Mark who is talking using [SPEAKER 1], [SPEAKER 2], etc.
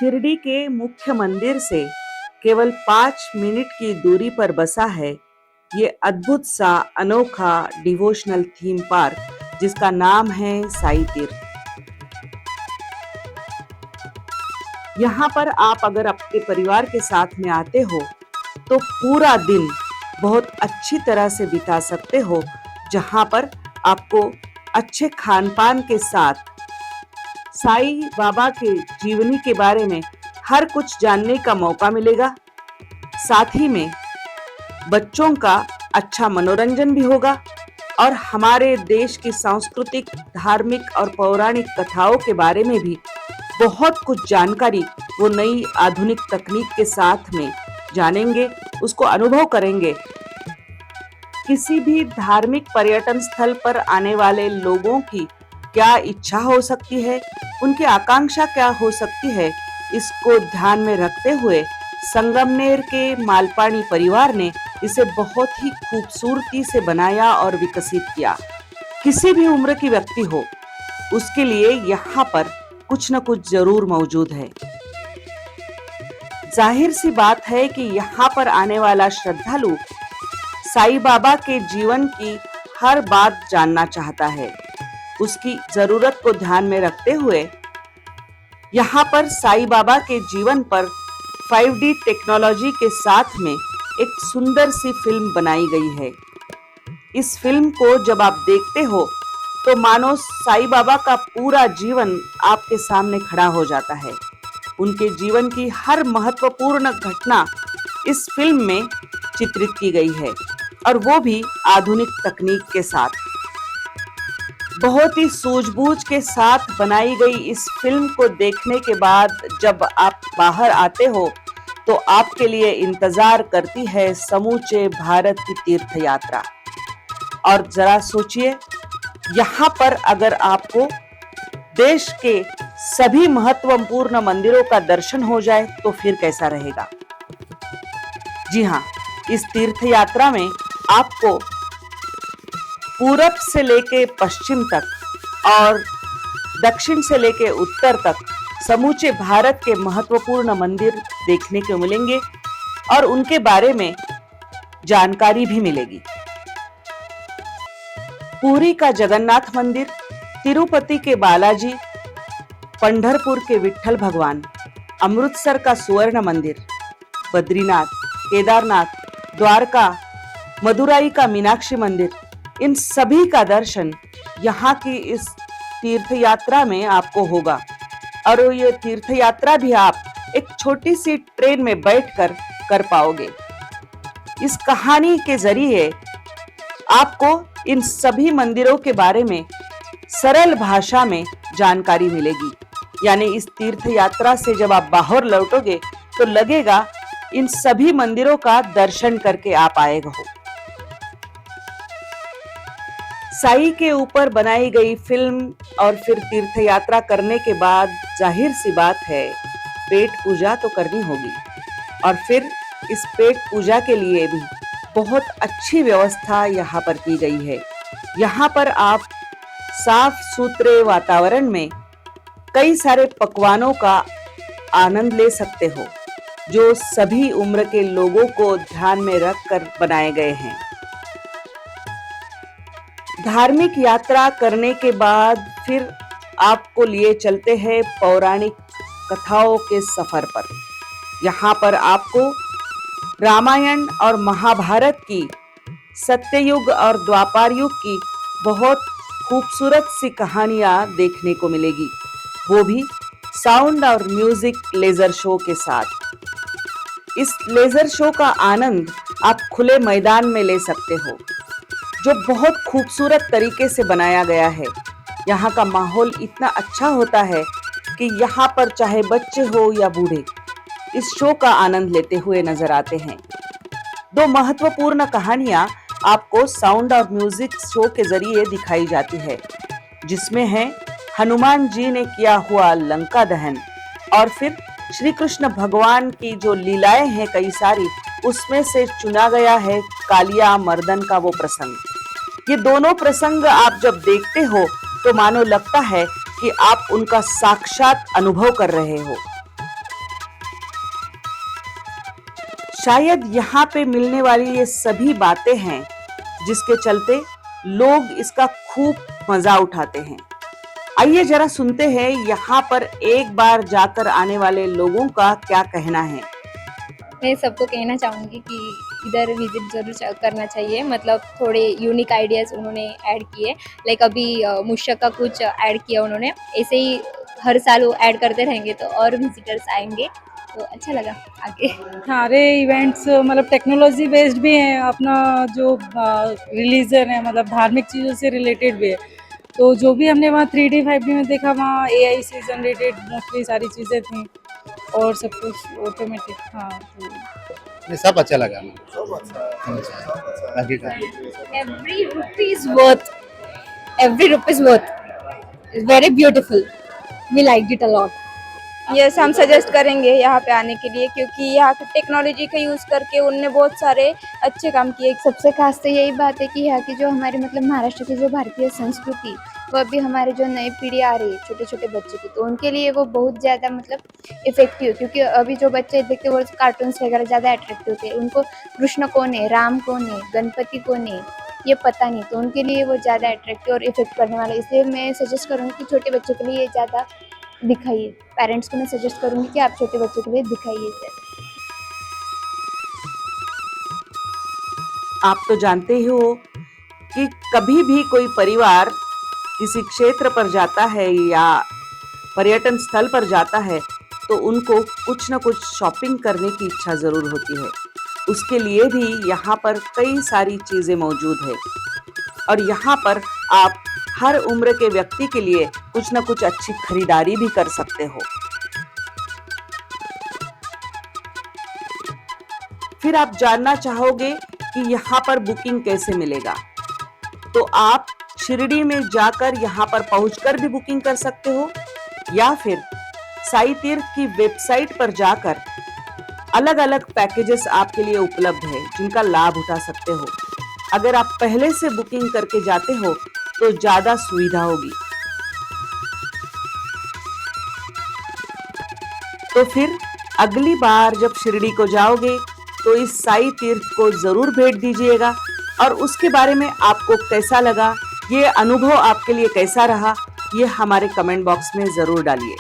[SPEAKER 1] शिरडी के मुख्य मंदिर से केवल 5 मिनट की दूरी पर बसा है ये अद्भुत सा अनोखा डिवोशनल थीम पार्क जिसका नाम है साई तीर्थ। यहाँ पर आप अगर अपने परिवार के साथ में आते हो तो पूरा दिन बहुत अच्छी तरह से बिता सकते हो, जहाँ पर आपको अच्छे खान पान के साथ साई बाबा के जीवनी के बारे में हर कुछ जानने का मौका मिलेगा। साथ ही में बच्चों का अच्छा मनोरंजन भी होगा और हमारे देश की सांस्कृतिक, धार्मिक और पौराणिक कथाओं के बारे में भी बहुत कुछ जानकारी वो नई आधुनिक तकनीक के साथ में जानेंगे, उसको अनुभव करेंगे। किसी भी धार्मिक पर्यटन स्थल पर आने वाले लोगों की क्या इच्छा हो सकती है, उनकी आकांक्षा क्या हो सकती है, इसको ध्यान में रखते हुए संगमनेर के मालपानी परिवार ने इसे बहुत ही खूबसूरती से बनाया और विकसित किया। किसी भी उम्र की व्यक्ति हो, उसके लिए यहाँ पर कुछ न कुछ जरूर मौजूद है। जाहिर सी बात है कि यहाँ पर आने वाला श्रद्धालु साईं बाबा के जीवन की हर बात जानना चाहता है। उसकी जरूरत को ध्यान में रखते हुए यहाँ पर साईं बाबा के जीवन पर 5D टेक्नोलॉजी के साथ में एक सुंदर सी फिल्म बनाई गई है। इस फिल्म को जब आप देखते हो तो मानो साईं बाबा का पूरा जीवन आपके सामने खड़ा हो जाता है। उनके जीवन की हर महत्वपूर्ण घटना इस फिल्म में चित्रित की गई है और वो भी आधुनिक तकनीक के साथ। बहुत ही सूझबूझ के साथ बनाई गई इस फिल्म को देखने के बाद जब आप बाहर आते हो तो आपके लिए इंतजार करती है समूचे भारत की तीर्थ यात्रा। और जरा सोचिए, यहाँ पर अगर आपको देश के सभी महत्वपूर्ण मंदिरों का दर्शन हो जाए तो फिर कैसा रहेगा। जी हाँ, इस तीर्थ यात्रा में आपको पूरब से लेके पश्चिम तक और दक्षिण से लेके उत्तर तक समूचे भारत के महत्वपूर्ण मंदिर देखने को मिलेंगे और उनके बारे में जानकारी भी मिलेगी। पुरी का जगन्नाथ मंदिर, तिरुपति के बालाजी, पंढरपुर के विट्ठल भगवान, अमृतसर का स्वर्ण मंदिर, बद्रीनाथ, केदारनाथ, द्वारका, मदुराई का मीनाक्षी मंदिर, इन सभी का दर्शन यहाँ की इस तीर्थ यात्रा में आपको होगा। और ये तीर्थ यात्रा भी आप एक छोटी सी ट्रेन में बैठकर कर पाओगे। इस कहानी के जरिए आपको इन सभी मंदिरों के बारे में सरल भाषा में जानकारी मिलेगी। यानी इस तीर्थ यात्रा से जब आप बाहर लौटोगे तो लगेगा इन सभी मंदिरों का दर्शन करके आप आए हो। साई के ऊपर बनाई गई फिल्म और फिर तीर्थ यात्रा करने के बाद जाहिर सी बात है पेट पूजा तो करनी होगी। और फिर इस पेट पूजा के लिए भी बहुत अच्छी व्यवस्था यहाँ पर की गई है। यहाँ पर आप साफ सुथरे वातावरण में कई सारे पकवानों का आनंद ले सकते हो, जो सभी उम्र के लोगों को ध्यान में रखकर बनाए गए हैं। धार्मिक यात्रा करने के बाद फिर आपको लिए चलते हैं पौराणिक कथाओं के सफर पर। यहाँ पर आपको रामायण और महाभारत की, सत्ययुग और द्वापर युग की बहुत खूबसूरत सी कहानियां देखने को मिलेगी, वो भी साउंड और म्यूजिक लेजर शो के साथ। इस लेजर शो का आनंद आप खुले मैदान में ले सकते हो, जो बहुत खूबसूरत तरीके से बनाया गया है। यहाँ का माहौल इतना अच्छा होता है कि यहाँ पर चाहे बच्चे हो या बूढ़े इस शो का आनंद लेते हुए नजर आते हैं। दो महत्वपूर्ण कहानियां आपको साउंड और म्यूजिक शो के जरिए दिखाई जाती है, जिसमें है हनुमान जी ने किया हुआ लंका दहन और फिर श्री कृष्ण भगवान की जो लीलाएं हैं कई सारी, उसमें से चुना गया है कालिया मर्दन का वो प्रसंग। ये दोनों प्रसंग आप जब देखते हो तो मानो लगता है कि आप उनका साक्षात अनुभव कर रहे हो। शायद यहाँ पे मिलने वाली ये सभी बातें हैं जिसके चलते लोग इसका खूब मजा उठाते हैं। आइए जरा सुनते हैं यहाँ पर एक बार जाकर आने वाले लोगों का क्या कहना है।
[SPEAKER 2] मैं सबको कहना चाहूँगी कि इधर विजिट ज़रूर करना चाहिए। मतलब थोड़े यूनिक आइडियाज़ उन्होंने ऐड किए। लाइक अभी मूषक का कुछ ऐड किया उन्होंने। ऐसे ही हर साल वो ऐड करते रहेंगे तो और विजिटर्स आएंगे, तो अच्छा लगा आगे।
[SPEAKER 3] सारे इवेंट्स मतलब टेक्नोलॉजी बेस्ड भी हैं, अपना जो रिलीजन है मतलब धार्मिक चीज़ों से रिलेटेड भी है। तो जो भी हमने वहाँ 3D 5D में देखा, वहाँ AI से जनरेटेड मोस्टली सारी चीज़ें थी और सब कुछ ऑटोमेटिक। हाँ, तो
[SPEAKER 4] ये सब अच्छा लगा बाकी का
[SPEAKER 2] Every rupee is worth. Every rupee is worth. It's very beautiful. We liked it a lot.
[SPEAKER 5] Yes, हम सजेस्ट करेंगे यहाँ पे आने के लिए, क्योंकि यहाँ की टेक्नोलॉजी का यूज़ करके उनने बहुत सारे अच्छे काम किए।
[SPEAKER 2] सबसे खास तो यही बात है कि यहाँ की जो हमारे मतलब महाराष्ट्र की जो भारतीय संस्कृति, वो अभी हमारे जो नई पीढ़ी आ रही है छोटे छोटे बच्चे की, तो उनके लिए वो बहुत ज़्यादा मतलब इफेक्टिव है। क्योंकि अभी जो बच्चे देखते हैं वो कार्टून्स वगैरह ज़्यादा अट्रैक्टिव होते हैं। उनको कृष्ण कौन है, राम कौन है, गणपति कौन है, ये पता नहीं, तो उनके लिए वो ज़्यादा अट्रैक्टिव और इफेक्ट करने वाला है। इसलिए मैं सजेस्ट करूँगी कि छोटे बच्चों के लिए ये ज़्यादा दिखाइए। पेरेंट्स को मैं सजेस्ट करूँगी कि आप छोटे बच्चों के लिए दिखाइए इसे।
[SPEAKER 1] आप तो जानते ही हो कि कभी भी कोई परिवार किसी क्षेत्र पर जाता है या पर्यटन स्थल पर जाता है तो उनको कुछ न कुछ शॉपिंग करने की इच्छा जरूर होती है। उसके लिए भी यहाँ पर कई सारी चीजें मौजूद है और यहाँ पर आप हर उम्र के व्यक्ति के लिए कुछ न कुछ अच्छी खरीदारी भी कर सकते हो। फिर आप जानना चाहोगे कि यहाँ पर बुकिंग कैसे मिलेगा, तो आप शिरडी में जाकर यहाँ पर पहुंचकर भी बुकिंग कर सकते हो या फिर साई तीर्थ की वेबसाइट पर जाकर अलग अलग पैकेजेस आपके लिए उपलब्ध है जिनका लाभ उठा सकते हो। अगर आप पहले से बुकिंग करके जाते हो तो ज्यादा सुविधा होगी। तो फिर अगली बार जब शिरडी को जाओगे तो इस साई तीर्थ को जरूर भेंट दीजिएगा और उसके बारे में आपको कैसा लगा, ये अनुभव आपके लिए कैसा रहा, ये हमारे कमेंट बॉक्स में जरूर डालिए।